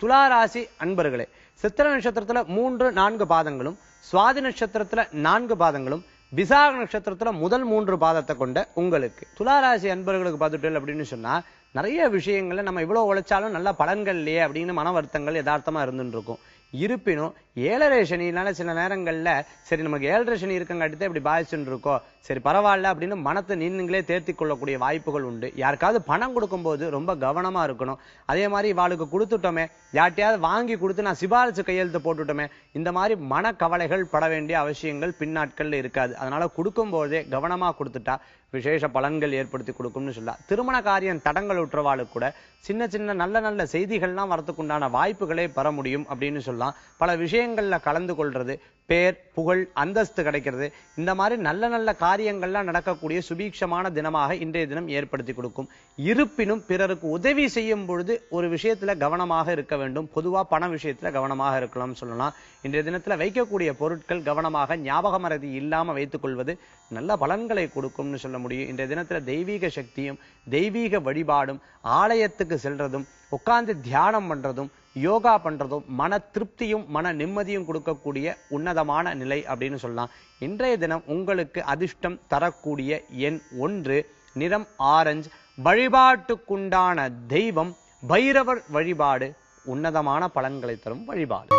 துலா ராசி அன்பர்களே, சித்திர நட்சத்திரத்துல 3, 4 பாதங்களும், சுவாதி நட்சத்திரத்துல 4 பாதங்களும், விசாக நட்சத்திரத்துல முதல் 3 பாதத்தை கொண்ட உங்களுக்கு துலா ராசி அன்பர்களுக்கு பார்த்துட்டேன் அப்படின்னு சொன்னா, நிறைய விஷயங்கள்ல நம்ம இவ்வளவு உழைச்சாலும் நல்ல பலன்கள் இல்லையே அப்படின்னு மன வருத்தங்கள் யதார்த்தமா இருந்துட்டு இருக்கும். இருப்பினும் 7.5 சனினால சில நேரங்கள்ல சரி நமக்கு 7.5 சனி இருக்கங்காட்டி இப்படி பாதிச்சுட்டு இருக்கோம், சரி பரவாயில்ல அப்படின்னு மனத்தை நீங்களே தேர்த்தி கொள்ளக்கூடிய வாய்ப்புகள் உண்டு. யாருக்காவது பணம் கொடுக்கும்போது ரொம்ப கவனமா இருக்கணும். அதே மாதிரி இவாளுக்கு கொடுத்துட்டோமே, யார்ட்டையாவது வாங்கி கொடுத்து நான் சிபாரிசு கையெழுத்து போட்டுட்டோமே, இந்த மாதிரி மனக்கவலைகள் பட வேண்டிய அவசியங்கள் பின்னாட்கள்ல இருக்காது. அதனால கொடுக்கும் போதே கவனமா கொடுத்துட்டா விசேஷ பலன்கள் ஏற்படுத்தி கொடுக்கும்னு சொல்லலாம். திருமண காரியம் தடங்கள் உற்றவாளுக்கு கூட சின்ன சின்ன நல்ல நல்ல செய்திகள்லாம் வரத்துக்குண்டான வாய்ப்புகளே பெற முடியும் அப்படின்னு சொல்லலாம். பல விஷயங்கள்ல கலந்து கொள்றது, பேர் புகழ் அந்தஸ்து கிடைக்கிறது, இந்த மாதிரி நல்ல நல்ல காரியங்கள்லாம் நடக்கக்கூடிய சுபீட்சமான தினமாக இன்றைய தினம் ஏற்படுத்தி கொடுக்கும். இருப்பினும் பிறருக்கு உதவி செய்யும் பொழுது ஒரு விஷயத்துல கவனமாக இருக்க வேண்டும். பொதுவா பண விஷயத்துல கவனமாக இருக்கலாம் சொல்லலாம். இன்றைய தினத்துல வைக்கக்கூடிய பொருட்கள் கவனமாக ஞாபக மறதி இல்லாம வைத்துக் கொள்வது நல்ல பலன்களை கொடுக்கும்னு சொல்ல முடியும். இன்றைய தினத்துல தெய்வீக சக்தியும் தெய்வீக வழிபாடும், ஆலயத்துக்கு செல்றதும், உட்கார்ந்து தியானம் பண்றதும், யோகா பண்றதும் மன திருப்தியும் மன நிம்மதியும் கொடுக்கக்கூடிய உன்னதமான நிலை அப்படின்னு சொல்லலாம். இன்றைய தினம் உங்களுக்கு அதிர்ஷ்டம் தரக்கூடிய எண் 1, நிறம் ஆரஞ்சு, வழிபாட்டுக்குண்டான தெய்வம் பைரவர் வழிபாடு உன்னதமான பலன்களை தரும் வழிபாடு.